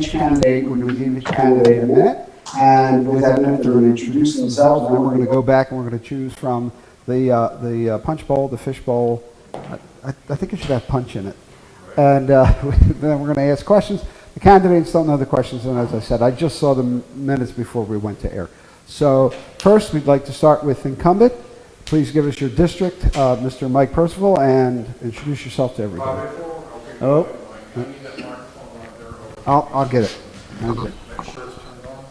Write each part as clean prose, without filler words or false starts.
each candidate, we're going to give each candidate a minute, and with that minute, they're going to introduce themselves, and then we're going to go back and we're going to choose from the punch bowl, the fish bowl. I think it should have punch in it. And then we're going to ask questions. The candidates don't know the questions, and as I said, I just saw them minutes before we went to air. So first, we'd like to start with Incumbent. Please give us your district, Mr. Mike Percival, and introduce yourself to everybody. Oh, I'll get it.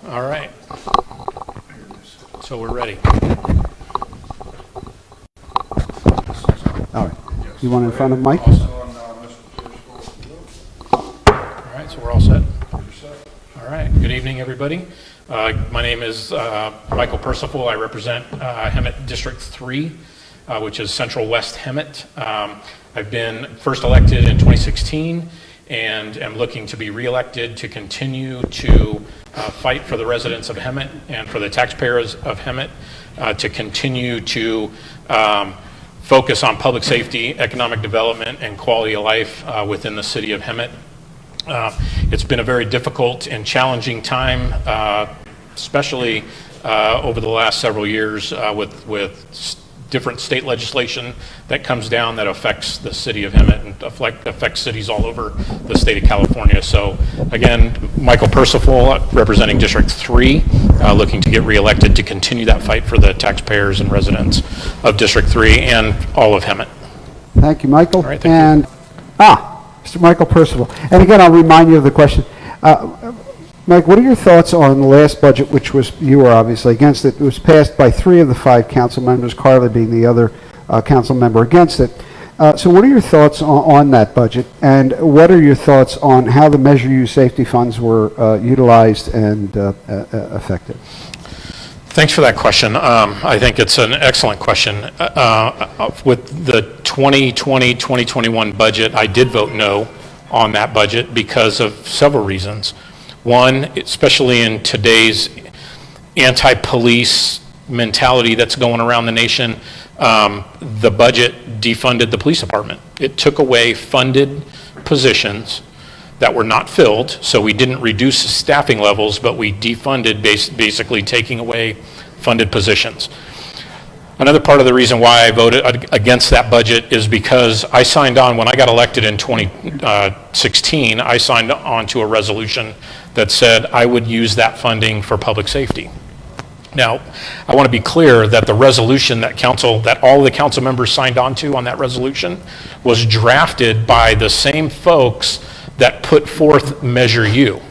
All right. So we're ready. All right. You want in front of Mike? All right, so we're all set. All right. Good evening, everybody. My name is Michael Perciful. I represent Hemet District 3, which is Central West Hemet. I've been first elected in 2016 and am looking to be reelected to continue to fight for the residents of Hemet and for the taxpayers of Hemet, to continue to focus on public safety, economic development, and quality of life within the city of Hemet. It's been a very difficult and challenging time, especially over the last several years with different state legislation that comes down that affects the city of Hemet and affects cities all over the state of California. So again, Michael Perciful, representing District 3, looking to get reelected to continue that fight for the taxpayers and residents of District 3 and all of Hemet. Thank you, Michael. All right, thank you. Mr. Michael Percival. And again, I'll remind you of the question. Mike, what are your thoughts on the last budget, which was, you were obviously against it. It was passed by 3 of the 5 council members, Carly being the other council member against it. So what are your thoughts on that budget, and what are your thoughts on how the Measure U safety funds were utilized and affected? Thanks for that question. I think it's an excellent question. With the 2020-2021 budget, I did vote no on that budget because of several reasons. One, especially in today's anti-police mentality that's going around the nation, the budget defunded the police department. It took away funded positions that were not filled, so we didn't reduce staffing levels, but we defunded, basically taking away funded positions. Another part of the reason why I voted against that budget is because I signed on, when I got elected in 2016, I signed on to a resolution that said I would use that funding for public safety. Now, I want to be clear that the resolution that all the council members signed on to on that resolution was drafted by the same folks that put forth Measure U.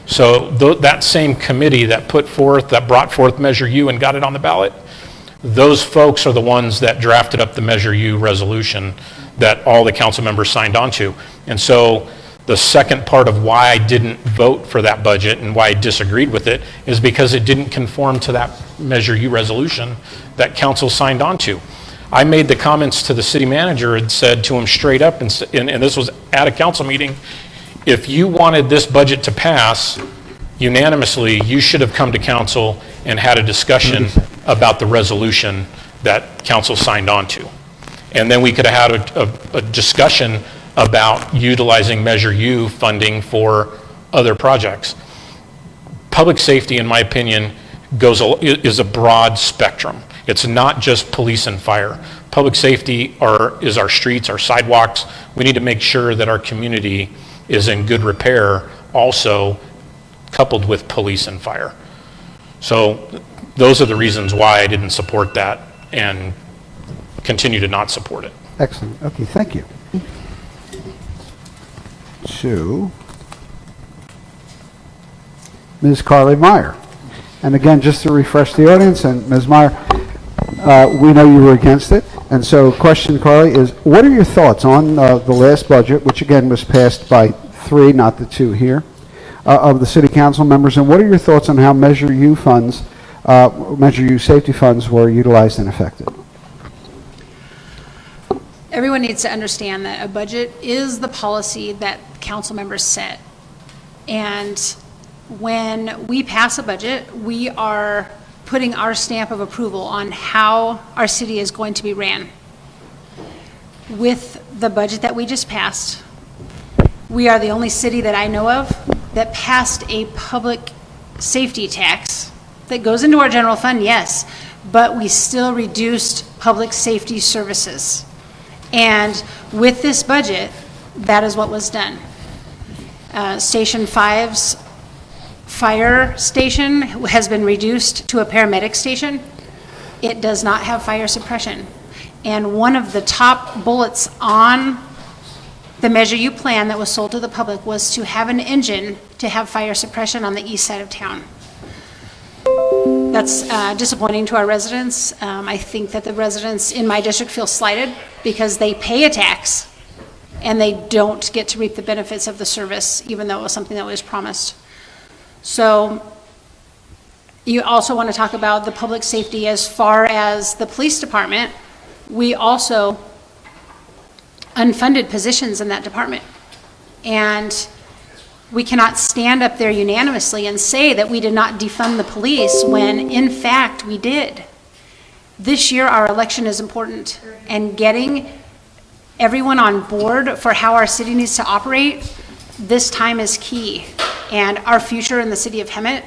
So that same committee that brought forth Measure U and got it on the ballot, those folks are the ones that drafted up the Measure U resolution that all the council members signed on to. And so the second part of why I didn't vote for that budget and why I disagreed with it is because it didn't conform to that Measure U resolution that council signed on to. I made the comments to the city manager and said to him straight up, and this was at a council meeting, if you wanted this budget to pass unanimously, you should have come to council and had a discussion about the resolution that council signed on to. And then we could have had a discussion about utilizing Measure U funding for other projects. Public safety, in my opinion, is a broad spectrum. It's not just police and fire. Public safety is our streets, our sidewalks. We need to make sure that our community is in good repair, also coupled with police and fire. So those are the reasons why I didn't support that and continue to not support it. Excellent. Okay, thank you. To Ms. Carly Meyer. And again, just to refresh the audience, and Ms. Meyer, we know you were against it. And so question, Carly, is what are your thoughts on the last budget, which again was passed by 3, not the 2 here, of the city council members, and what are your thoughts on how Measure U funds, Measure U safety funds were utilized and affected? Everyone needs to understand that a budget is the policy that council members set. And when we pass a budget, we are putting our stamp of approval on how our city is going to be ran. With the budget that we just passed, we are the only city that I know of that passed a public safety tax that goes into our general fund, yes, but we still reduced public safety services. And with this budget, that is what was done. Station 5's fire station has been reduced to a paramedic station. It does not have fire suppression. And one of the top bullets on the Measure U plan that was sold to the public was to have an engine to have fire suppression on the east side of town. That's disappointing to our residents. I think that the residents in my district feel slighted because they pay a tax and they don't get to reap the benefits of the service, even though it was something that was promised. So you also want to talk about the public safety as far as the police department. We also unfunded positions in that department. And we cannot stand up there unanimously and say that we did not defund the police when in fact we did. This year our election is important, and getting everyone on board for how our city needs to operate this time is key. And our future in the city of Hemet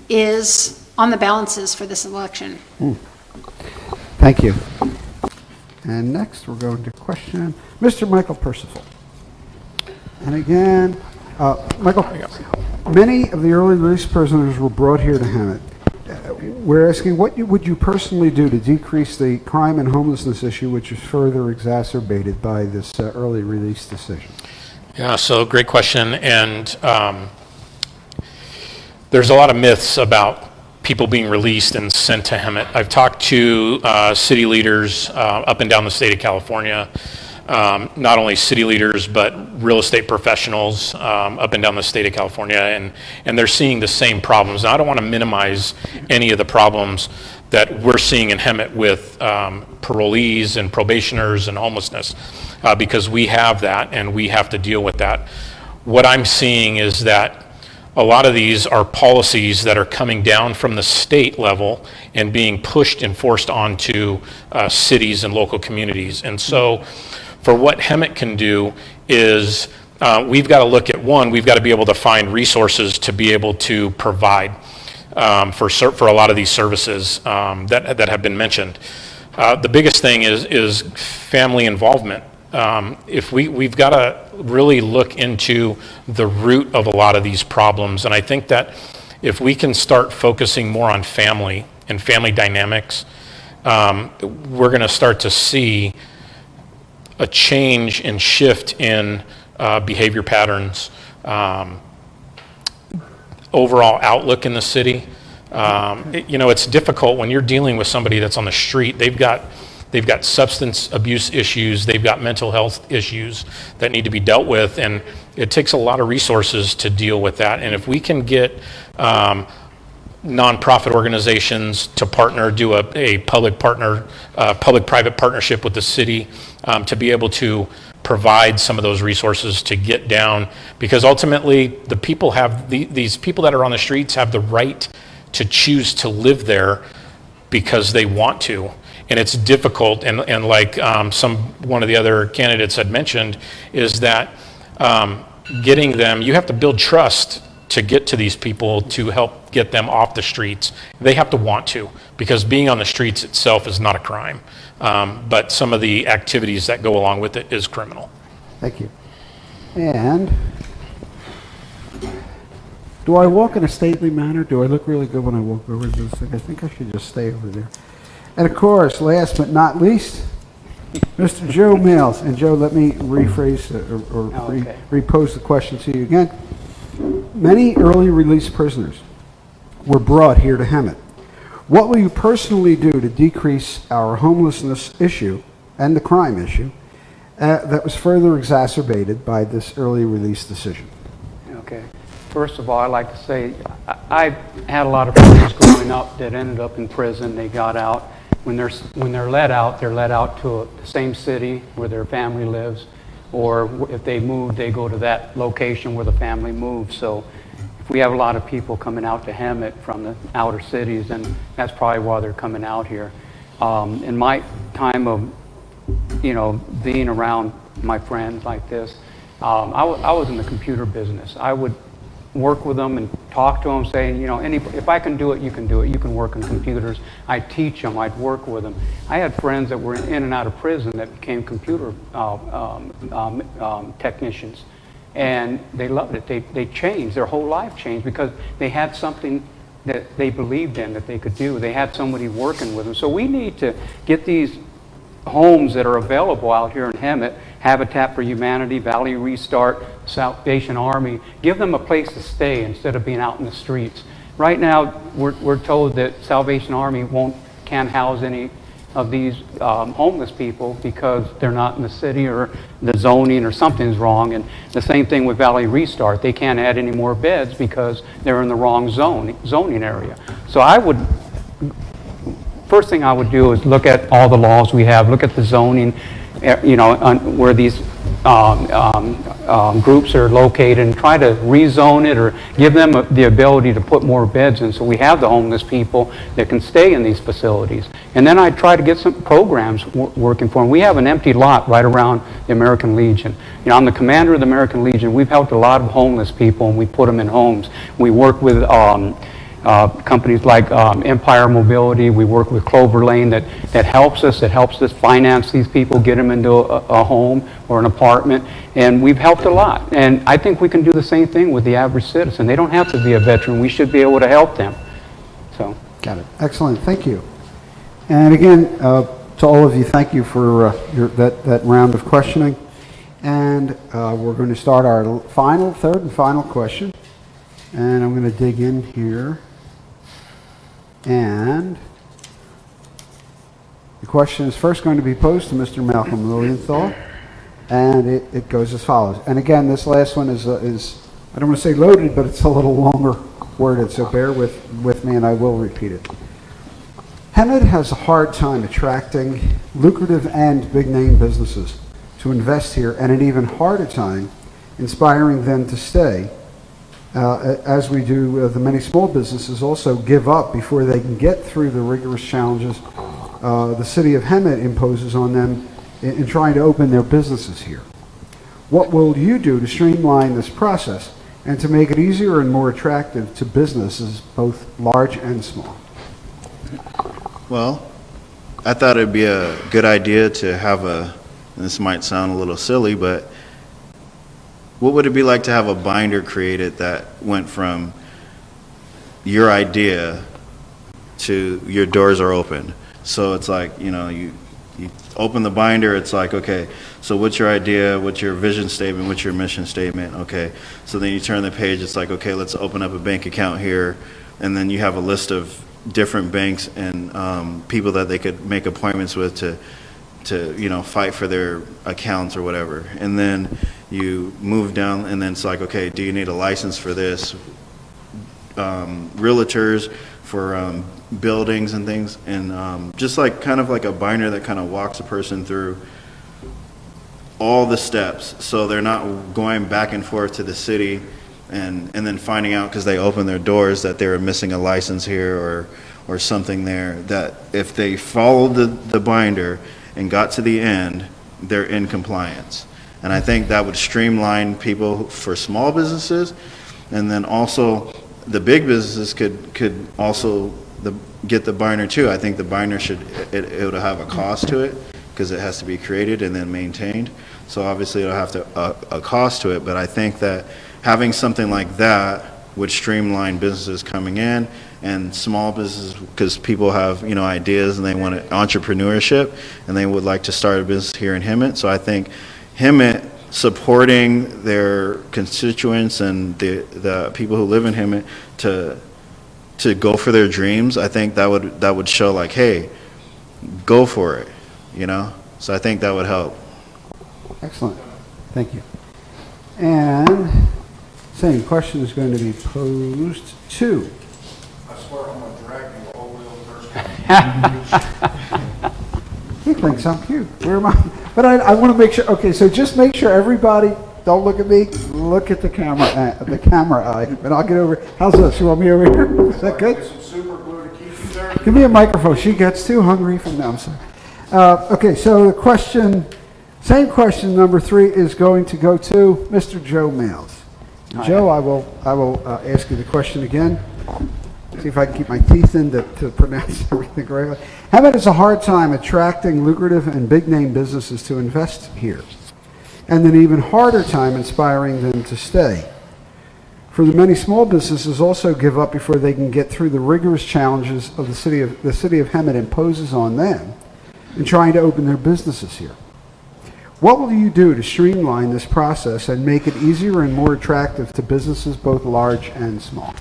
is on the balances for this election. Thank you. And next, we're going to question Mr. Michael Percival. And again, Michael, many of the early release prisoners were brought here to Hemet. We're asking, what would you personally do to decrease the crime and homelessness issue, which is further exacerbated by this early release decision? Yeah, so great question. And there's a lot of myths about people being released and sent to Hemet. I've talked to city leaders up and down the state of California, not only city leaders, but real estate professionals up and down the state of California, and they're seeing the same problems. Now, I don't want to minimize any of the problems that we're seeing in Hemet with parolees and probationers and homelessness, because we have that and we have to deal with that. What I'm seeing is that a lot of these are policies that are coming down from the state level and being pushed and forced onto cities and local communities. And so for what Hemet can do is we've got to look at, one, we've got to be able to find resources to be able to provide for a lot of these services that have been mentioned. The biggest thing is family involvement. If we've got to really look into the root of a lot of these problems, and I think that if we can start focusing more on family and family dynamics, we're going to start to see a change and shift in behavior patterns, overall outlook in the city. It's difficult when you're dealing with somebody that's on the street. They've got substance abuse issues, they've got mental health issues that need to be dealt with, and it takes a lot of resources to deal with that. And if we can get nonprofit organizations to partner, do a public-private partnership with the city to be able to provide some of those resources to get down, because ultimately the people have, these people that are on the streets have the right to choose to live there because they want to. And it's difficult, and like one of the other candidates had mentioned, is that getting them, you have to build trust to get to these people to help get them off the streets. They have to want to, because being on the streets itself is not a crime. But some of the activities that go along with it is criminal. Thank you. And do I walk in a stately manner? Do I look really good when I walk over this thing? I think I should just stay over there. And of course, last but not least, Mr. Joe Mills. And Joe, let me rephrase repose the question to you again. Many early release prisoners were brought here to Hemet. What will you personally do to decrease our homelessness issue and the crime issue that was further exacerbated by this early release decision? Okay. First of all, I'd like to say I had a lot of friends growing up that ended up in prison. They got out. When they're let out to the same city where their family lives, or if they move, they go to that location where the family moves. So if we have a lot of people coming out to Hemet from the outer cities, then that's probably why they're coming out here. In my time of, being around my friends like this, I was in the computer business. I would work with them and talk to them, saying, you know, if I can do it, you can do it. You can work on computers. I'd teach them. I'd work with them. I had friends that were in and out of prison that became computer technicians, and they loved it. They changed. Their whole life changed because they had something that they believed in that they could do. They had somebody working with them. So we need to get these homes that are available out here in Hemet, Habitat for Humanity, Valley Restart, Salvation Army, give them a place to stay instead of being out in the streets. Right now, we're told that Salvation Army can't house any of these homeless people because they're not in the city or the zoning or something's wrong. And the same thing with Valley Restart. They can't add any more beds because they're in the wrong zoning area. So first thing I would do is look at all the laws we have, look at the zoning, you know, where these groups are located, and try to rezone it or give them the ability to put more beds in, so we have the homeless people that can stay in these facilities. And then I try to get some programs working for them. We have an empty lot right around the American Legion. You know, I'm the commander of the American Legion. We've helped a lot of homeless people, and we put them in homes. We work with companies like Empire Mobility. We work with Clover Lane that helps us finance these people, get them into a home or an apartment, and we've helped a lot. And I think we can do the same thing with the average citizen. They don't have to be a veteran. We should be able to help them. So. Got it. Excellent. Thank you. And again, to all of you, thank you for that round of questioning. And we're going to start our third and final question. And I'm going to dig in here. And the question is first going to be posed to Mr. Malcolm Lilienthal, and it goes as follows. And again, this last one is I don't want to say loaded, but it's a little longer worded, so bear with me, and I will repeat it. Hemet has a hard time attracting lucrative and big-name businesses to invest here, and an even harder time inspiring them to stay. As we do, the many small businesses also give up before they can get through the rigorous challenges the city of Hemet imposes on them in trying to open their businesses here. What will you do to streamline this process and to make it easier and more attractive to businesses, both large and small? Well, I thought it'd be a good idea to have this might sound a little silly, but what would it be like to have a binder created that went from your idea to your doors are open? So it's like, you know, you open the binder, it's like, okay, so what's your idea, what's your vision statement, what's your mission statement? Okay, so then you turn the page, it's like, okay, let's open up a bank account here, and then you have a list of different banks and people that they could make appointments with to you know, fight for their accounts or whatever. And then you move down, and then it's like, okay, do you need a license for this? Realtors for buildings and things, and just like kind of like a binder that kind of walks a person through all the steps, so they're not going back and forth to the city and then finding out because they opened their doors that they were missing a license here or something there, that if they followed the binder and got to the end, they're in compliance. And I think that would streamline people for small businesses, and then also the big businesses could also get the binder too. I think the binder it would have a cost to it because it has to be created and then maintained. So obviously it'll have a cost to it, but I think that having something like that would streamline businesses coming in and small businesses, because people have, you know, ideas and they want entrepreneurship and they would like to start a business here in Hemet. So I think Hemet supporting their constituents and the people who live in Hemet to go for their dreams, I think that would show like, hey, go for it, you know? So I think that would help. Excellent. Thank you. And same question is going to be posed to. I swear I'm going to drag you all the way over there. He thinks I'm cute. Where am I? But I want to make sure. Okay, so just make sure everybody, don't look at me, look at the camera eye, and I'll get over. How's this? You want me over here? Is that good? Get some super glue to keep you there. Give me a microphone. She gets too hungry from now. I'm sorry. Okay, so the same question number 3 is going to go to Mr. Joe Males. Joe, I will ask you the question again. See if I can keep my teeth in to pronounce everything correctly. Hammett has a hard time attracting lucrative and big-name businesses to invest here, and an even harder time inspiring them to stay. For the many small businesses also give up before they can get through the rigorous challenges of the city of Hammett imposes on them in trying to open their businesses here. What will you do to streamline this process and make it easier and more attractive to businesses both large and small?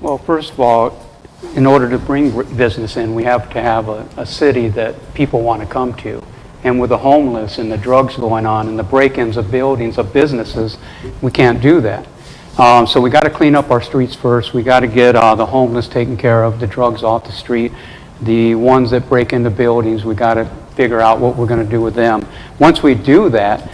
Well, first of all, in order to bring business in, we have to have a city that people want to come to. And with the homeless and the drugs going on and the break-ins of buildings, of businesses, we can't do that. So we got to clean up our streets first. We got to get the homeless taken care of, the drugs off the street. The ones that break into buildings, we got to figure out what we're going to do with them. Once we do that,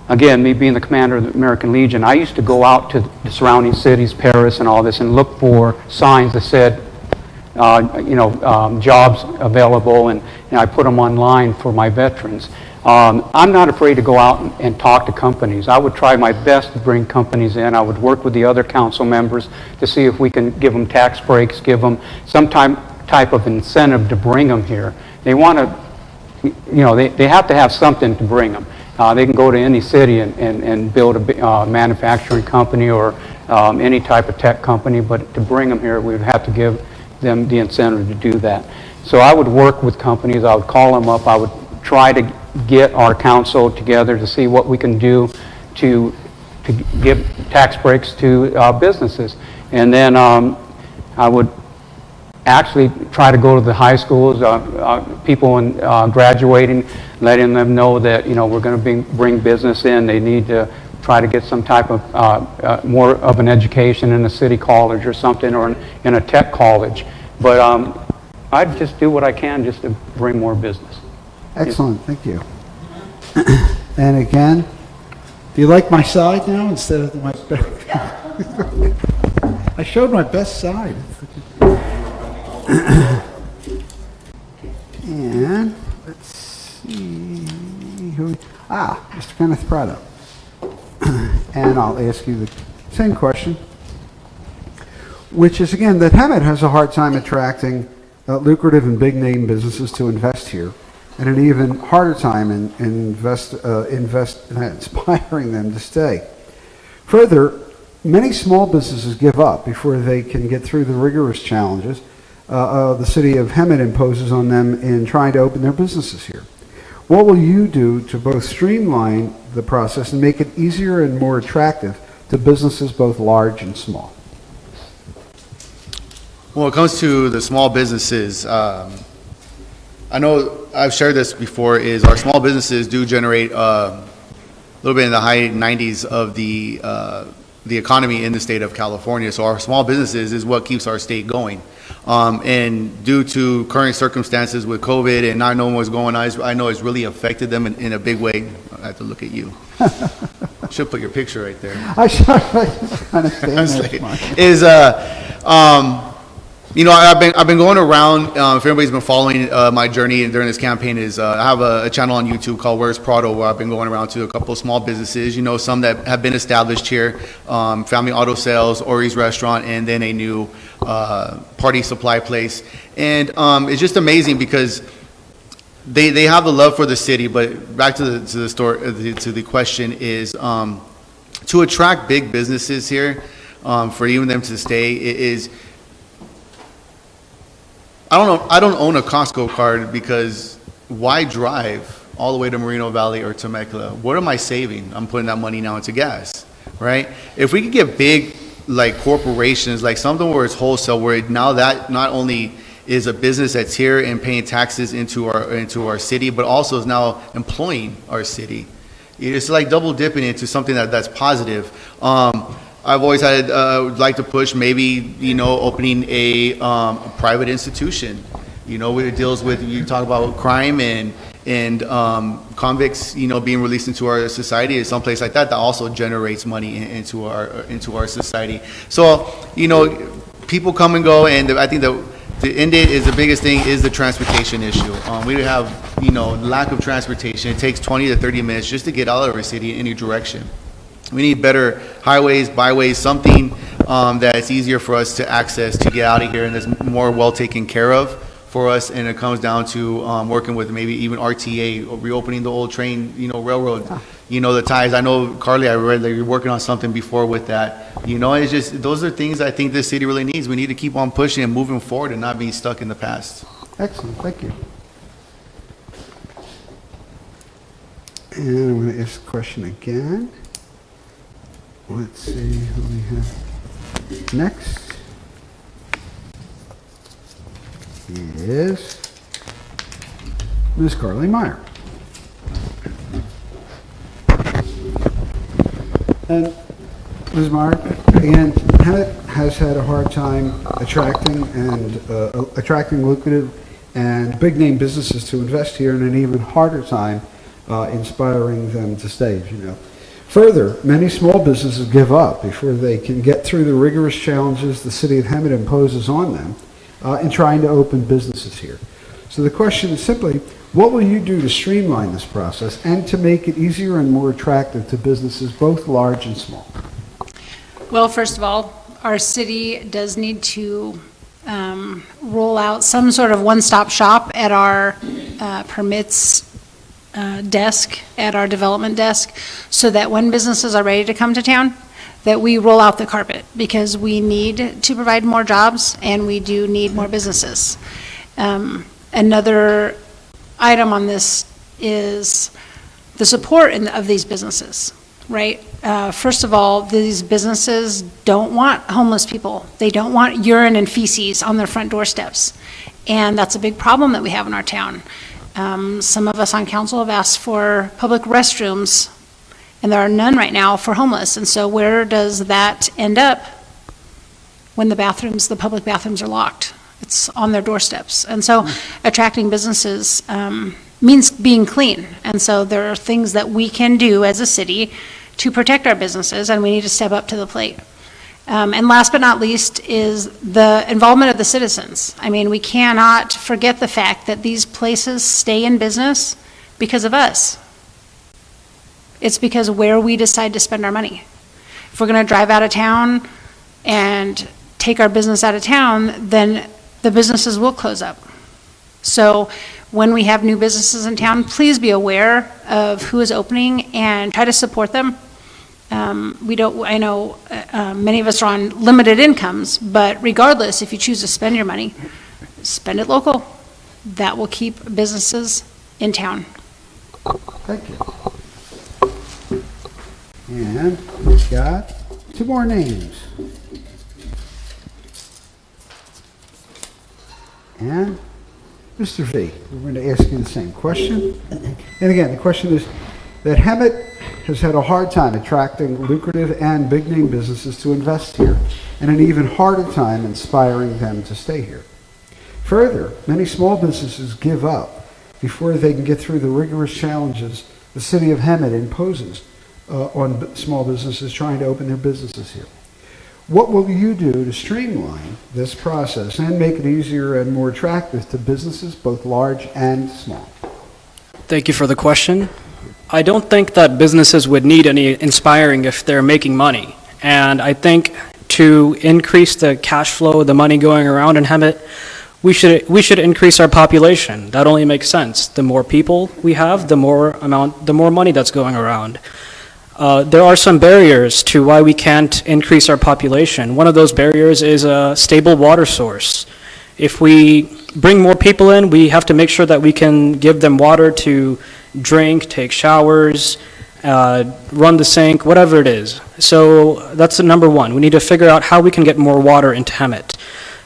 again, me being the commander of the American Legion, I used to go out to the surrounding cities, Paris and all this, and look for signs that said, jobs available, and I put them online for my veterans. I'm not afraid to go out and talk to companies. I would try my best to bring companies in. I would work with the other council members to see if we can give them tax breaks, give them some type of incentive to bring them here. They want to, they have to have something to bring them. They can go to any city and build a manufacturing company or any type of tech company, but to bring them here, we would have to give them the incentive to do that. So I would work with companies. I would call them up. I would try to get our council together to see what we can do to give tax breaks to businesses. And then I would actually try to go to the high schools, people in graduating, letting them know that we're going to bring business in. They need to try to get some type of more of an education in a city college or something, or in a tech college. But I'd just do what I can just to bring more business. Excellent, thank you. And again, do you like my side now instead of my best? I showed my best side. And let's see Mr. Kenneth Prado. And I'll ask you the same question, which is again that Hammett has a hard time attracting lucrative and big name businesses to invest here, and an even harder time in inspiring them to stay. Further, many small businesses give up before they can get through the rigorous challenges the city of Hammett imposes on them in trying to open their businesses here. What will you do to both streamline the process and make it easier and more attractive to businesses both large and small? When it comes to the small businesses, I know I've shared this before, is our small businesses do generate a little bit in the high 90s of the economy in the state of California. So our small businesses is what keeps our state going. And due to current circumstances with COVID and not knowing what's going on, I know it's really affected them in a big way. I have to look at you. Should put your picture right there. I kind of stand there. I've been going around. If anybody's been following my journey during this campaign, I have a channel on YouTube called Where's Prado, where I've been going around to a couple of small businesses. Some that have been established here, Family Auto Sales, Ori's Restaurant, and then a new party supply place. And it's just amazing because they have the love for the city. But back to the question is to attract big businesses here, for even them to stay is. I don't own a Costco card because why drive all the way to Moreno Valley or Temecula? What am I saving? I'm putting that money now into gas, right? If we could get big like corporations, like something where it's wholesale, where now that not only is a business that's here and paying taxes into our city, but also is now employing our city. It's like double dipping into something that's positive. I've always had like to push maybe opening a private institution, where it deals with, you talk about crime and convicts being released into our society, or someplace like that also generates money into our society. So people come and go, and I think that the end date is the biggest thing is the transportation issue. We have lack of transportation. It takes 20 to 30 minutes just to get out of our city in any direction. We need better highways, byways, something that is easier for us to access to get out of here and that's more well taken care of for us. And it comes down to working with maybe even RTA, or reopening the old train, railroad, the ties. I know, Carly, I read that you're working on something before with that. It's just, those are things I think this city really needs. We need to keep on pushing and moving forward and not being stuck in the past. Excellent, thank you. And I'm going to ask the question again. Let's see who we have next. Is Ms. Carly Meyer. And Ms. Meyer, again, Hemet has had a hard time attracting lucrative and big-name businesses to invest here, and an even harder time inspiring them to stay, as you know. Further, many small businesses give up before they can get through the rigorous challenges the city of Hemet imposes on them in trying to open businesses here. So the question is simply, what will you do to streamline this process and to make it easier and more attractive to businesses, both large and small? Well, first of all, our city does need to roll out some sort of one-stop shop at our permits desk, at our development desk, so that when businesses are ready to come to town, that we roll out the carpet, because we need to provide more jobs and we do need more businesses. Another item on this is the support of these businesses, right? First of all, these businesses don't want homeless people. They don't want urine and feces on their front doorsteps. And that's a big problem that we have in our town. Some of us on council have asked for public restrooms, and there are none right now for homeless. And so where does that end up when the public bathrooms are locked? It's on their doorsteps. And so attracting businesses means being clean. And so there are things that we can do as a city to protect our businesses, and we need to step up to the plate. And last but not least is the involvement of the citizens. I mean, we cannot forget the fact that these places stay in business because of us. It's because where we decide to spend our money. If we're going to drive out of town and take our business out of town, then the businesses will close up. So when we have new businesses in town, please be aware of who is opening and try to support them. I know many of us are on limited incomes, but regardless, if you choose to spend your money, spend it local. That will keep businesses in town. Thank you. And we've got two more names. And Mr. V, we're going to ask you the same question. And again, the question is that Hemet has had a hard time attracting lucrative and big-name businesses to invest here, and an even harder time inspiring them to stay here. Further, many small businesses give up before they can get through the rigorous challenges the city of Hemet imposes on small businesses trying to open their businesses here. What will you do to streamline this process and make it easier and more attractive to businesses, both large and small? Thank you for the question. I don't think that businesses would need any inspiring if they're making money. And I think to increase the cash flow, the money going around in Hemet, we should increase our population. That only makes sense. The more people we have, the more money that's going around. There are some barriers to why we can't increase our population. One of those barriers is a stable water source. If we bring more people in, we have to make sure that we can give them water to drink, take showers, run the sink, whatever it is. So that's the number one. We need to figure out how we can get more water into Hemet.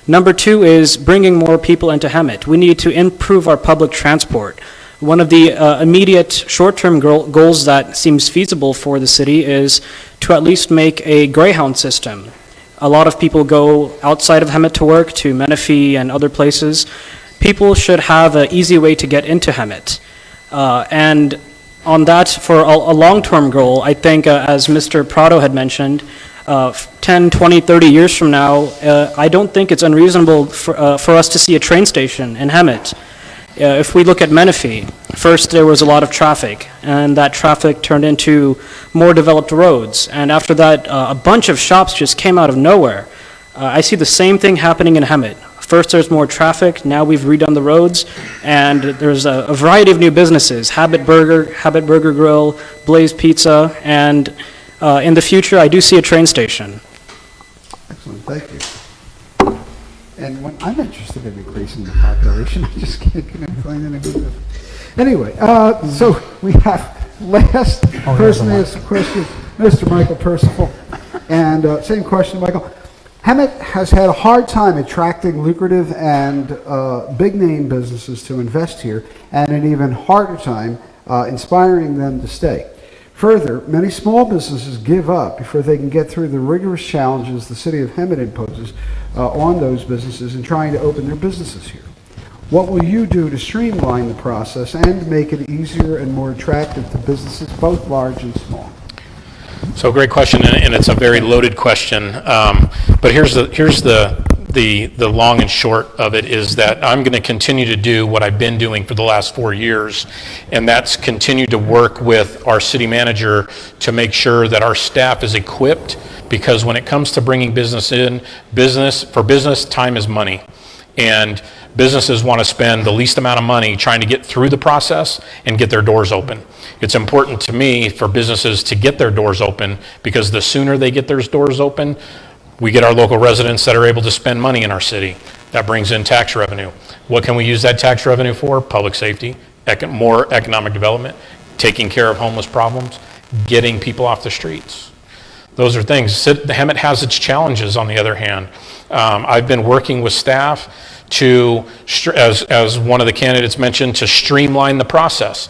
Number two is bringing more people into Hemet. We need to improve our public transport. One of the immediate short-term goals that seems feasible for the city is to at least make a Greyhound system. A lot of people go outside of Hemet to work, to Menifee and other places. People should have an easy way to get into Hemet. And on that, for a long-term goal, I think, as Mr. Prado had mentioned, 10, 20, 30 years from now, I don't think it's unreasonable for us to see a train station in Hemet. If we look at Menifee, first there was a lot of traffic, and that traffic turned into more developed roads. And after that, a bunch of shops just came out of nowhere. I see the same thing happening in Hemet. First there's more traffic, now we've redone the roads, and there's a variety of new businesses, Habit Burger Grill, Blaze Pizza, and in the future I do see a train station. Excellent, thank you. And when I'm interested in increasing the population, I just can't find anything. Anyway, so we have last person to ask a question, Mr. Michael Percival. And same question, Michael. Hemet has had a hard time attracting lucrative and big-name businesses to invest here, and an even harder time inspiring them to stay. Further, many small businesses give up before they can get through the rigorous challenges the city of Hemet imposes on those businesses in trying to open their businesses here. What will you do to streamline the process and make it easier and more attractive to businesses, both large and small? So great question, and it's a very loaded question. But here's the long and short of it is that I'm going to continue to do what I've been doing for the last 4 years, and that's continue to work with our city manager to make sure that our staff is equipped, because when it comes to bringing business in, for business, time is money. And businesses want to spend the least amount of money trying to get through the process and get their doors open. It's important to me for businesses to get their doors open, because the sooner they get their doors open, we get our local residents that are able to spend money in our city. That brings in tax revenue. What can we use that tax revenue for? Public safety, more economic development, taking care of homeless problems, getting people off the streets. Those are things. Hemet has its challenges, on the other hand. I've been working with staff to, as one of the candidates mentioned, to streamline the process.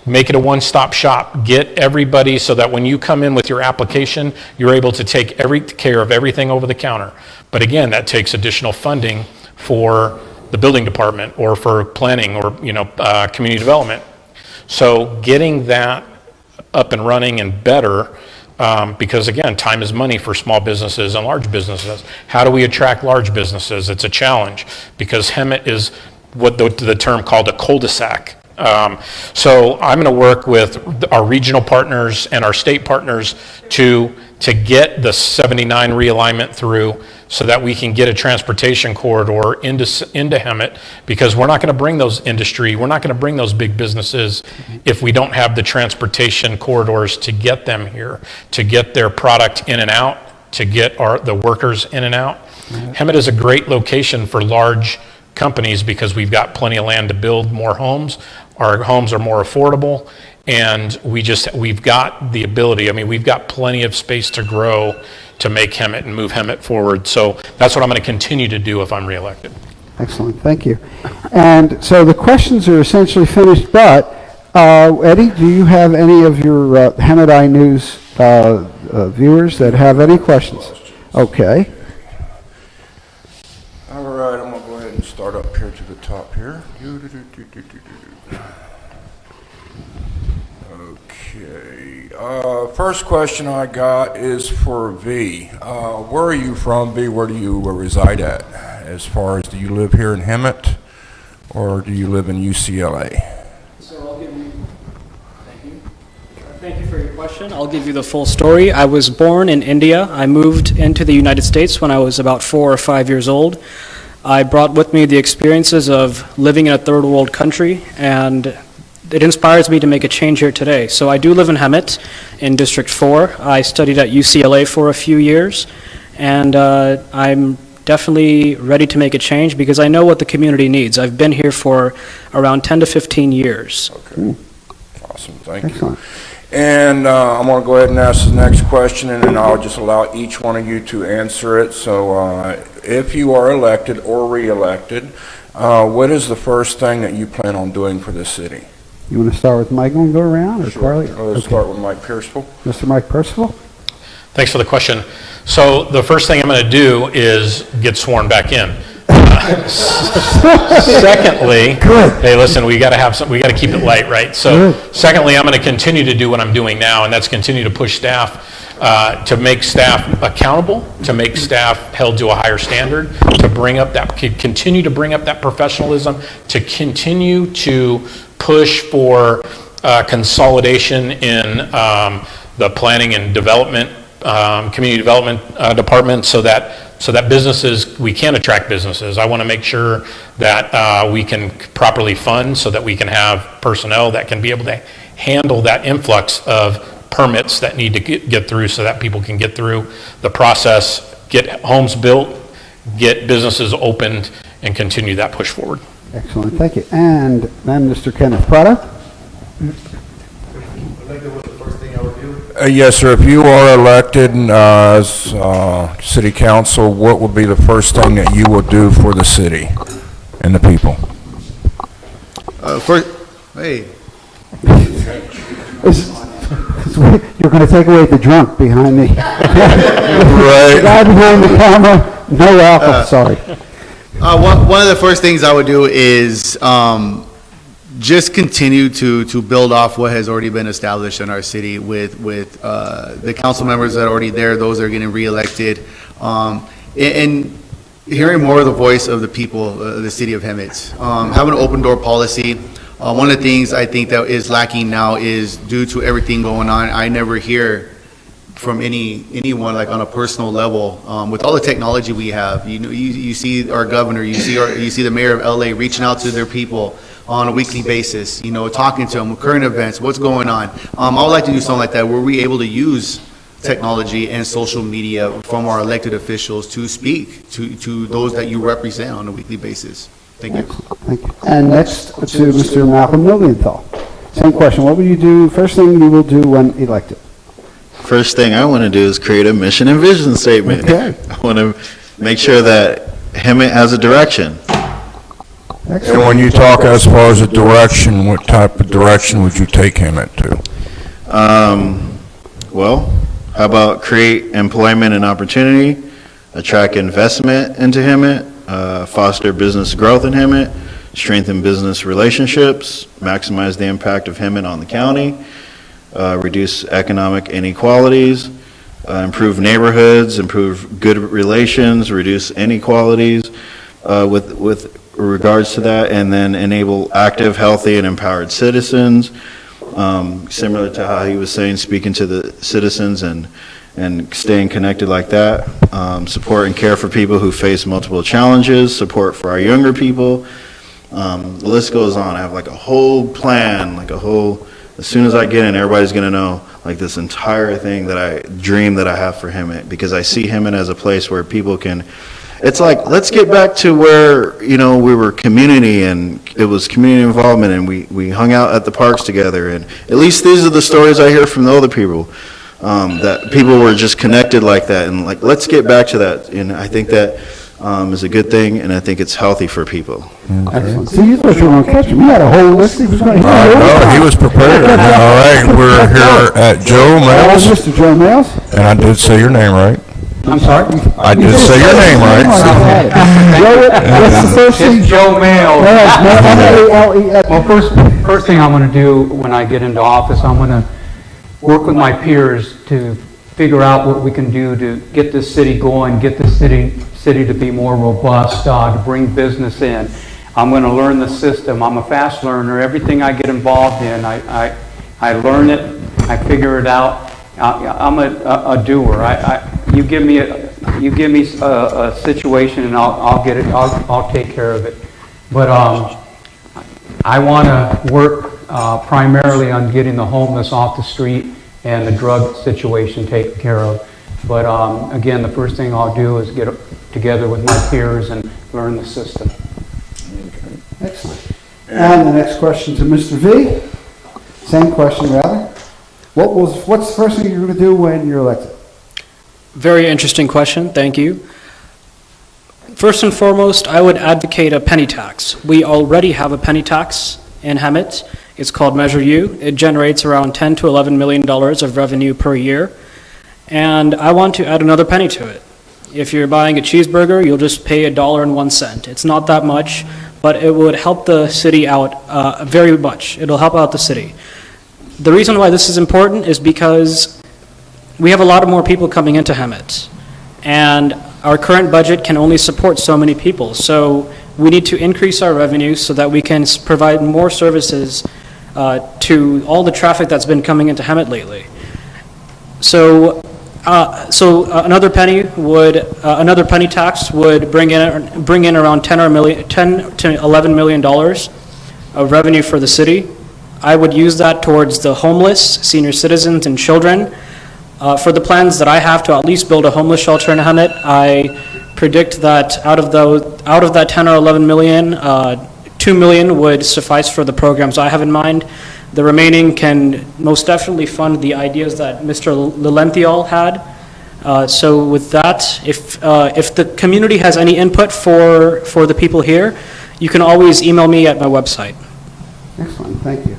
Make it a one-stop shop. Get everybody so that when you come in with your application, you're able to take care of everything over the counter. But again, that takes additional funding for the building department or for planning or community development. So getting that up and running and better, because again, time is money for small businesses and large businesses. How do we attract large businesses? It's a challenge, because Hemet is what the term called a cul-de-sac. So I'm going to work with our regional partners and our state partners to get the 79 realignment through, so that we can get a transportation corridor into Hemet, because we're not going to bring those we're not going to bring those big businesses if we don't have the transportation corridors to get them here, to get their product in and out, to get the workers in and out. Hemet is a great location for large companies because we've got plenty of land to build more homes. Our homes are more affordable, and we've got the ability. I mean, we've got plenty of space to grow to make Hemet and move Hemet forward. So that's what I'm going to continue to do if I'm reelected. Excellent, thank you. And so the questions are essentially finished, but Eddie, do you have any of your Hemet Eye News viewers that have any questions? Okay. All right, I'm gonna go ahead and start up here to the top here. Okay, first question I got is for V. Where are you from, V? Where do you reside at? As far as, do you live here in Hemet, or do you live in UCLA? So I'll give you, thank you for your question. I'll give you the full story. I was born in India. I moved into the United States when I was about 4 or 5 years old. I brought with me the experiences of living in a third world country, and it inspires me to make a change here today. So I do live in Hemet in District 4. I studied at UCLA for a few years, and I'm definitely ready to make a change because I know what the community needs. I've been here for around 10 to 15 years. Okay, awesome, thank you. And I'm going to go ahead and ask the next question, and then I'll just allow each one of you to answer it. So if you are elected or re-elected, what is the first thing that you plan on doing for the city? You want to start with Michael and go around, or Sure. Carly? Let's start with Mike Percival. Mr. Mike Percival? Thanks for the question. So the first thing I'm going to do is get sworn back in. Secondly, hey, listen, we got to keep it light, right? So secondly, I'm going to continue to do what I'm doing now, and that's continue to push staff to make staff accountable, to make staff held to a higher standard, to bring up that, continue to bring up that professionalism, to continue to push for consolidation in the planning and development, community development department, so that businesses, we can attract businesses. I want to make sure that we can properly fund so that we can have personnel that can be able to handle that influx of permits that need to get through, so that people can get through the process, get homes built, get businesses opened, and continue that push forward. Excellent, thank you. And then Mr. Kenneth Prada? Yes, sir. If you are elected as city council, what would be the first thing that you will do for the city and the people? You're going to take away the drunk behind me. Right. The guy behind the camera, no alcohol, sorry. One of the first things I would do is just continue to build off what has already been established in our city with the council members that are already there, those that are getting reelected, and hearing more of the voice of the people of the city of Hemet. Having an open door policy. One of the things I think that is lacking now is, due to everything going on, I never hear from anyone like on a personal level. With all the technology we have, you see our governor, you see the mayor of LA reaching out to their people on a weekly basis, talking to them, current events, what's going on. I would like to do something like that, where we're able to use technology and social media from our elected officials to speak to those that you represent on a weekly basis. Thank you. Thank you. And next to Mr. Malcolm Lilienthal. Same question. What will you do, first thing you will do when elected? First thing I want to do is create a mission and vision statement. Okay. I want to make sure that Hemet has a direction. And when you talk as far as a direction, what type of direction would you take Hemet to? Well, how about create employment and opportunity, attract investment into Hemet, foster business growth in Hemet, strengthen business relationships, maximize the impact of Hemet on the county, reduce economic inequalities, improve neighborhoods, improve good relations, reduce inequalities with regards to that, and then enable active, healthy, and empowered citizens. Similar to how he was saying, speaking to the citizens and staying connected like that. Support and care for people who face multiple challenges, support for our younger people. The list goes on. I have like a whole plan, as soon as I get in, everybody's gonna know like this entire thing that I dream that I have for Hemet, because I see Hemet as a place where people can, it's like, let's get back to where, we were community, and it was community involvement, and we hung out at the parks together, and at least these are the stories I hear from the other people, that people were just connected like that, and like, let's get back to that, and I think that is a good thing, and I think it's healthy for people. Excellent. See, you thought you were going to catch him. He had a whole list. He was going to No, he was prepared. All right, we're here at Joe Mails, Mr. Joe Mails. and I did say your name right. I'm sorry? I did say your name right. What's the first thing? It's Joe Mail. M-A-L-E-S. Well, first thing I'm going to do when I get into office, I'm going to work with my peers to figure out what we can do to get this city going, get the city to be more robust, to bring business in. I'm going to learn the system. I'm a fast learner. Everything I get involved in, I learn it, I figure it out. I'm a doer. You give me a situation, and I'll get it. I'll take care of it. But I want to work primarily on getting the homeless off the street and the drug situation taken care of. But again, the first thing I'll do is get together with my peers and learn the system. Excellent. And the next question to Mr. V. Same question, rather. What's the first thing you're going to do when you're elected? Very interesting question, thank you. First and foremost, I would advocate a penny tax. We already have a penny tax in Hemet. It's called Measure U. It generates around $10 to $11 million of revenue per year. And I want to add another penny to it. If you're buying a cheeseburger, you'll just pay $1.01. It's not that much, but it would help the city out very much. It'll help out the city. The reason why this is important is because we have a lot of more people coming into Hemet, and our current budget can only support so many people. So we need to increase our revenue so that we can provide more services to all the traffic that's been coming into Hemet lately. So another penny tax would bring in around 10 to $11 million of revenue for the city. I would use that towards the homeless, senior citizens, and children. For the plans that I have to at least build a homeless shelter in Hemet, I predict that out of that 10 or 11 million, 2 million would suffice for the programs I have in mind. The remaining can most definitely fund the ideas that Mr. Lilenthial had. So with that, if the community has any input for the people here, you can always email me at my website. Excellent, thank you.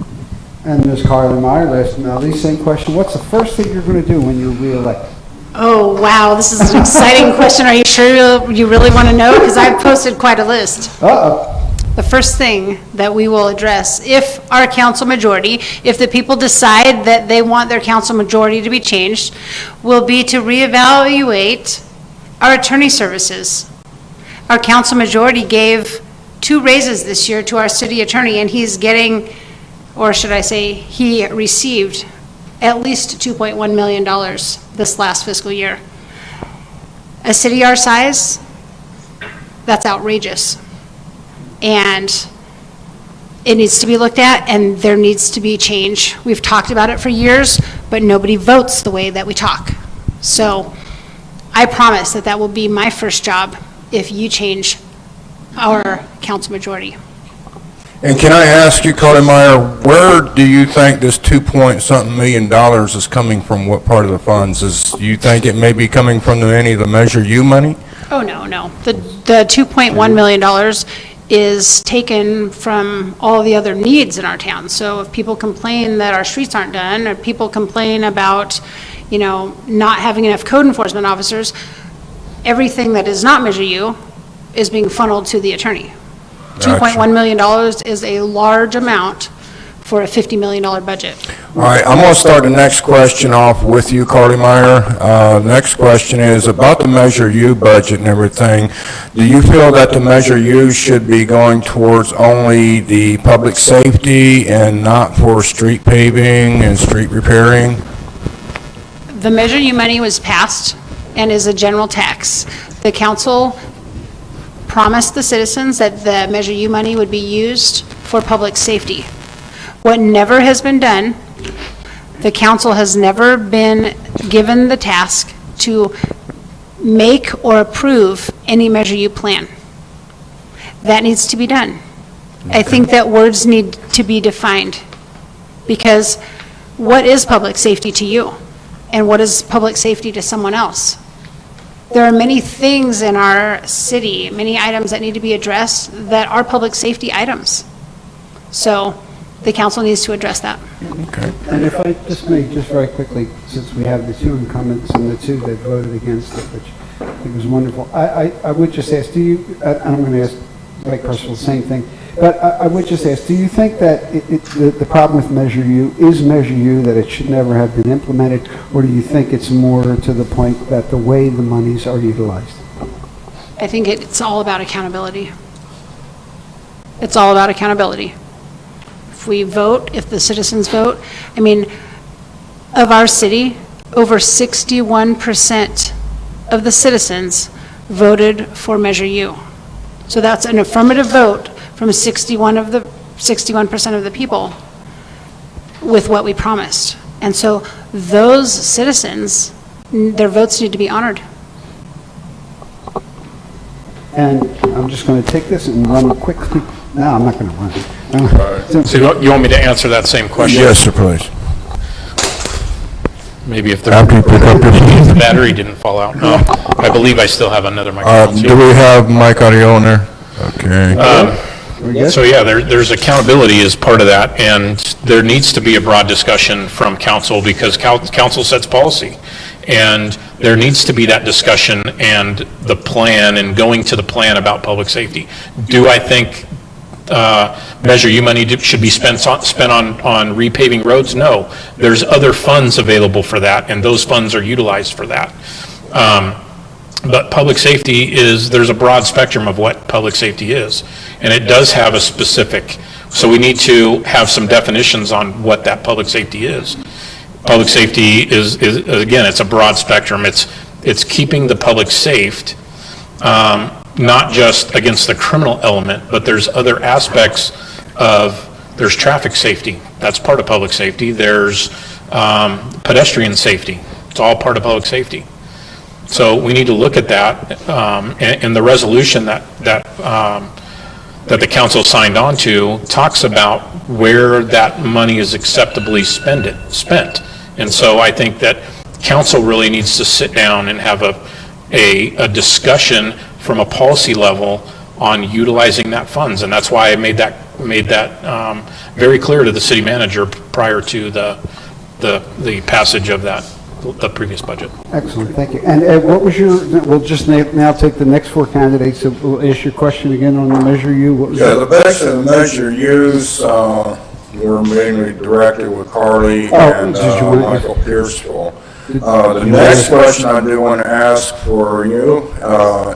And Ms. Carly Meyer, last but not least, same question. What's the first thing you're going to do when you're reelected? Oh, wow, this is an exciting question. Are you sure you really want to know? Because I've posted quite a list. Uh-oh. The first thing that we will address, if our council majority, if the people decide that they want their council majority to be changed, will be to reevaluate our attorney services. Our council majority gave 2 raises this year to our city attorney, and he's getting, or should I say, he received at least $2.1 million this last fiscal year. A city our size, that's outrageous. And it needs to be looked at, and there needs to be change. We've talked about it for years, but nobody votes the way that we talk. So I promise that that will be my first job if you change our council majority. And can I ask you, Carly Meyer, where do you think this $2-point-something million is coming from? What part of the funds? Do you think it may be coming from any of the Measure U money? Oh, no. The $2.1 million is taken from all the other needs in our town. So if people complain that our streets aren't done, or people complain about, not having enough code enforcement officers, everything that is not Measure U is being funneled to the attorney. Gotcha. $2.1 million is a large amount for a $50 million budget. All right, I'm going to start the next question off with you, Carly Meyer. Next question is about the Measure U budget and everything. Do you feel that the Measure U should be going towards only the public safety and not for street paving and street repairing? The Measure U money was passed and is a general tax. The council promised the citizens that the Measure U money would be used for public safety. What never has been done, the council has never been given the task to make or approve any Measure U plan. That needs to be done. I think that words need to be defined, because what is public safety to you? And what is public safety to someone else? There are many things in our city, many items that need to be addressed that are public safety items. So the council needs to address that. Okay. And if I just may, just very quickly, since we have the 2 incumbents and the 2 that voted against it, which I think was wonderful, I would just ask, do you, and I'm going to ask Mike Percival the same thing, but I would just ask, do you think that the problem with Measure U is Measure U, that it should never have been implemented, or do you think it's more to the point that the way the monies are utilized? I think it's all about accountability. It's all about accountability. If we vote, if the citizens vote, of our city, over 61% of the citizens voted for Measure U. So that's an affirmative vote from 61% of the people with what we promised. And so those citizens, their votes need to be honored. And I'm just going to take this and run quickly. No, I'm not going to run. So you want me to answer that same question? Yes, sir, please. Maybe if the After you pick up your... the battery didn't fall out. No, I believe I still have another microphone. Do we have mic audio in there? Okay. So yeah, there's accountability as part of that, and there needs to be a broad discussion from council, because council sets policy. And there needs to be that discussion and the plan, and going to the plan about public safety. Do I think Measure U money should be spent on repaving roads? No. There's other funds available for that, and those funds are utilized for that. But public safety there's a broad spectrum of what public safety is, and it does have a specific, so we need to have some definitions on what that public safety is. Public safety is again, it's a broad spectrum. It's keeping the public safe, not just against the criminal element, but there's other aspects there's traffic safety. That's part of public safety. There's pedestrian safety. It's all part of public safety. So we need to look at that, and the resolution that the council signed on to talks about where that money is acceptably spent. And so I think that council really needs to sit down and have a discussion from a policy level on utilizing that funds. And that's why I made that very clear to the city manager prior to the passage of the previous budget. Excellent, thank you. And Ed, what was we'll just now take the next four candidates. So we'll ask your question again on the Measure U. What was The best of the Measure U's were mainly directed with Carly and Michael Percival. The next question I do want to ask for you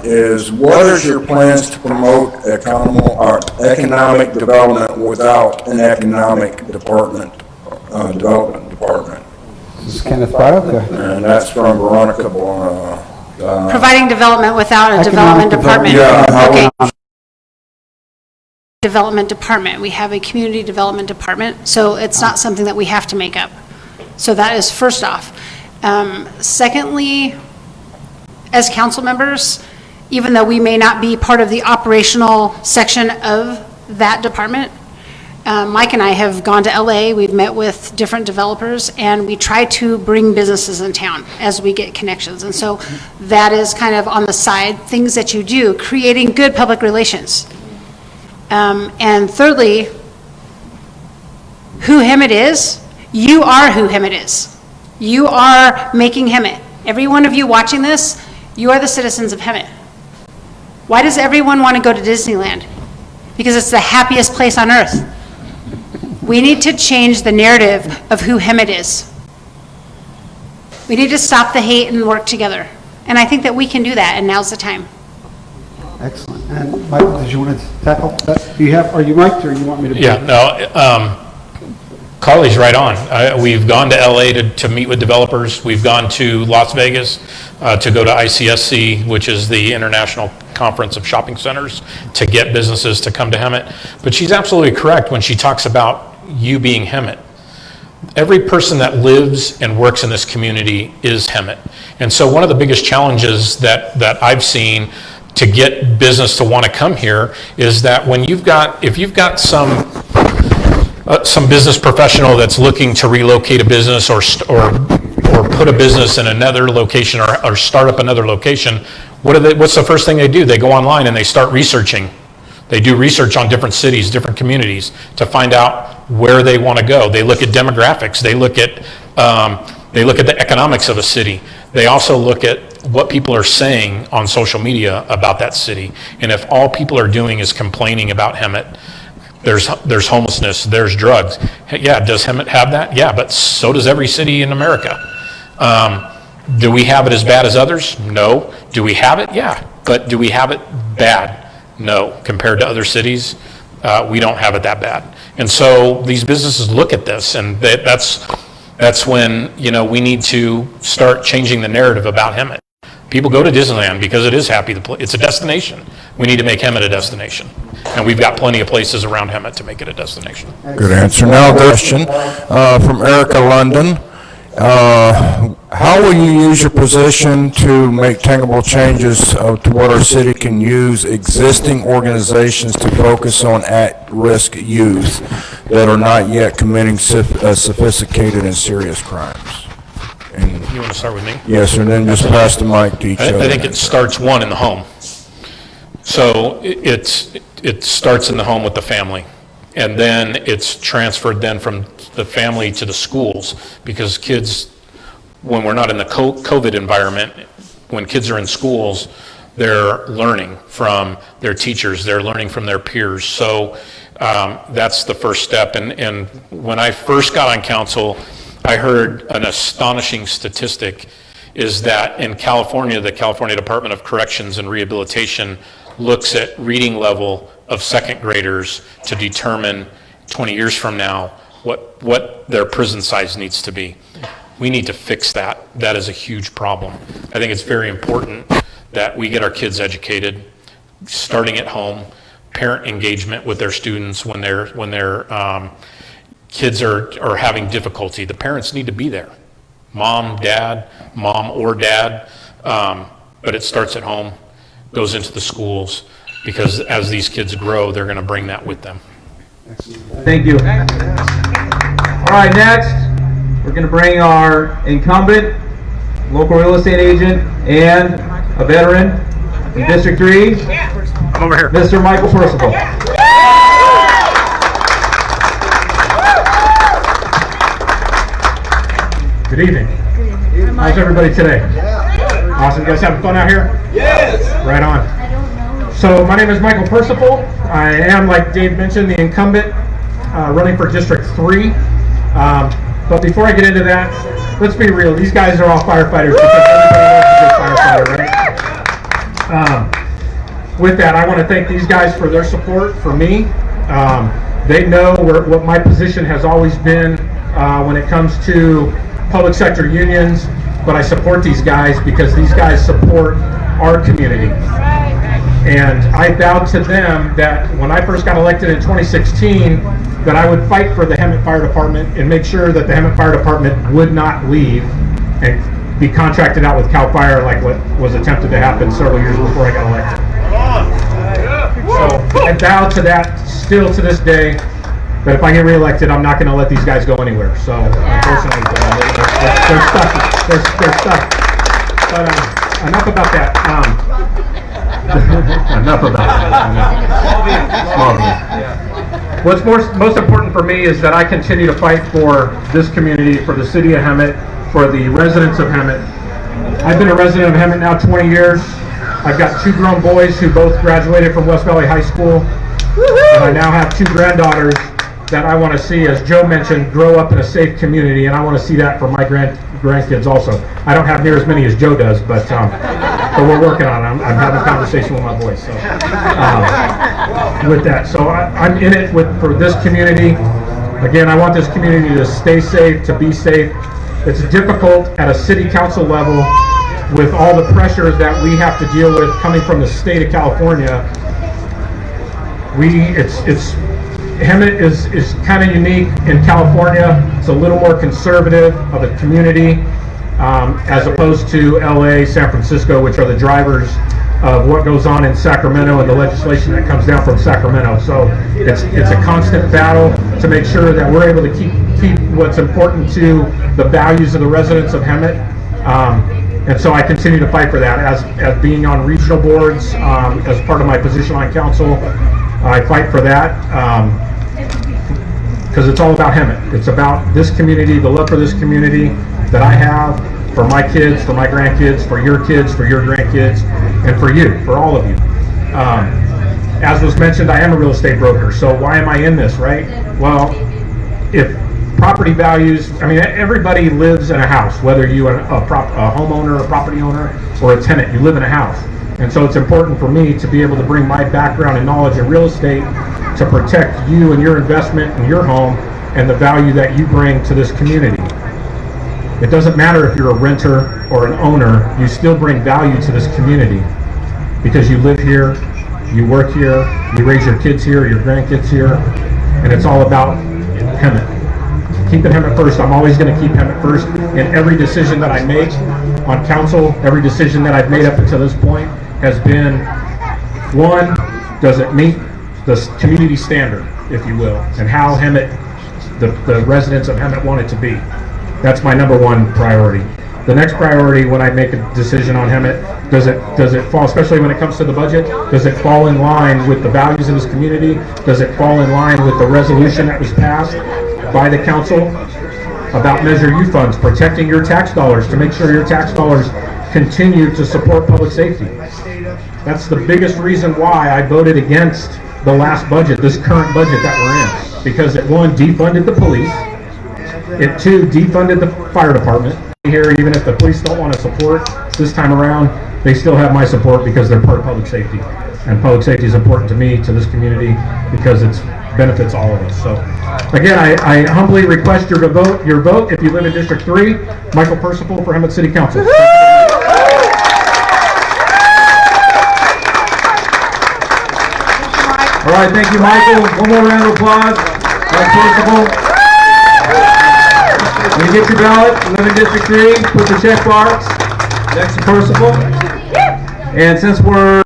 is, what is your plans to promote economic development without an economic development department? This is Kenneth Barrow. And that's from Veronica. Providing development without a development department. Okay. Development department. We have a community development department, so it's not something that we have to make up. So that is first off. Secondly, as council members, even though we may not be part of the operational section of that department, Mike and I have gone to LA, we've met with different developers, and we try to bring businesses in town as we get connections. And so that is kind of on the side, things that you do, creating good public relations. And thirdly, who Hemet is, you are who Hemet is. You are making Hemet. Every one of you watching this, you are the citizens of Hemet. Why does everyone want to go to Disneyland? Because it's the happiest place on earth. We need to change the narrative of who Hemet is. We need to stop the hate and work together. And I think that we can do that, and now's the time. Excellent. And Michael, did you want to tackle that? Are you mic'd, or you want me to? Yeah, no, Carly's right on. We've gone to LA to meet with developers. We've gone to Las Vegas to go to ICSC, which is the International Conference of Shopping Centers, to get businesses to come to Hemet. But she's absolutely correct when she talks about you being Hemet. Every person that lives and works in this community is Hemet. And so one of the biggest challenges that I've seen to get business to want to come here is that if you've got some business professional that's looking to relocate a business or put a business in another location or start up another location, what's the first thing they do? They go online and they start researching. They do research on different cities, different communities to find out where they want to go. They look at demographics. They look at the economics of a city. They also look at what people are saying on social media about that city. And if all people are doing is complaining about Hemet, there's homelessness, there's drugs. Yeah, does Hemet have that? Yeah, but so does every city in America. Do we have it as bad as others? No. Do we have it? Yeah. But do we have it bad? No. Compared to other cities, we don't have it that bad. And so these businesses look at this, and that's when, we need to start changing the narrative about Hemet. People go to Disneyland because it is happy. It's a destination. We need to make Hemet a destination. And we've got plenty of places around Hemet to make it a destination. Good answer. Now, question from Erica London. How will you use your position to make tangible changes to what our city can use existing organizations to focus on at-risk youth that are not yet committing sophisticated and serious crimes? And you want to start with me? Yes, and then just pass the mic to each other. I think it starts in the home. So it starts in the home with the family. And then it's transferred then from the family to the schools, because kids, when we're not in the COVID environment, when kids are in schools, they're learning from their teachers, they're learning from their peers. So that's the first step. And when I first got on council, I heard an astonishing statistic is that in California, the California Department of Corrections and Rehabilitation looks at reading level of second graders to determine 20 years from now what their prison size needs to be. We need to fix that. That is a huge problem. I think it's very important that we get our kids educated, starting at home, parent engagement with their students when their kids are having difficulty. The parents need to be there. Mom or dad, but it starts at home, goes into the schools, because as these kids grow, they're going to bring that with them. Thank you. All right, next, we're going to bring our incumbent, local real estate agent, and a veteran in District 3. I'm over here. Mr. Michael Percival. Good evening. How's everybody today? Awesome. You guys having fun out here? Yes. Right on. So my name is Michael Perciful. I am, like Dave mentioned, the incumbent running for District 3. But before I get into that, let's be real. These guys are all firefighters because everybody loves a good firefighter, right? With that, I want to thank these guys for their support for me. They know what my position has always been when it comes to public sector unions, but I support these guys because these guys support our community. And I vowed to them that when I first got elected in 2016, that I would fight for the Hemet Fire Department and make sure that the Hemet Fire Department would not leave and be contracted out with CAL FIRE like what was attempted to happen several years before I got elected. So I vow to that still to this day, that if I get reelected, I'm not going to let these guys go anywhere. So unfortunately, they're stuck. They're stuck. But enough about that. Enough about that. What's most important for me is that I continue to fight for this community, for the city of Hemet, for the residents of Hemet. I've been a resident of Hemet now 20 years. I've got 2 grown boys who both graduated from West Valley High School. And I now have 2 granddaughters that I want to see, as Joe mentioned, grow up in a safe community, and I want to see that for my grandkids also. I don't have near as many as Joe does, but we're working on it. I'm having a conversation with my boys. So with that, so I'm in it for this community. Again, I want this community to stay safe, to be safe. It's difficult at a city council level with all the pressures that we have to deal with coming from the state of California. Hemet is kind of unique in California. It's a little more conservative of a community as opposed to LA, San Francisco, which are the drivers of what goes on in Sacramento and the legislation that comes down from Sacramento. So it's a constant battle to make sure that we're able to keep what's important to the values of the residents of Hemet. And so I continue to fight for that as being on regional boards, as part of my position on council. I fight for that because it's all about Hemet. It's about this community, the love for this community that I have for my kids, for my grandkids, for your grandkids, and for you, for all of you. As was mentioned, I am a real estate broker, so why am I in this, right? Well, if property values, I mean, everybody lives in a house, whether you're a homeowner, a property owner, or a tenant, you live in a house. And so it's important for me to be able to bring my background and knowledge in real estate to protect you and your investment in your home and the value that you bring to this community. It doesn't matter if you're a renter or an owner, you still bring value to this community because you live here, you work here, you raise your kids here, your grandkids here, and it's all about Hemet. Keeping Hemet first. I'm always going to keep Hemet first in every decision that I make on council. Every decision that I've made up until this point has been, one, does it meet the community standard, if you will, and how Hemet, the residents of Hemet want it to be. That's my number one priority. The next priority when I make a decision on Hemet, does it fall, especially when it comes to the budget, does it fall in line with the values of this community? Does it fall in line with the resolution that was passed by the council about Measure U funds, protecting your tax dollars to make sure your tax dollars continue to support public safety? That's the biggest reason why I voted against the last budget, this current budget that we're in. Because it, one, defunded the police. It, two, defunded the fire department. Here, even if the police don't want to support this time around, they still have my support because they're part of public safety. And public safety is important to me, to this community, because it benefits all of us. So, again, I humbly request your vote if you live in District 3. Michael Perciful for Hemet City Council. All right, thank you, Michael. One more round of applause. Mike Percival. When you get your ballot, you live in District 3, put the check marks next to Percival. And since we're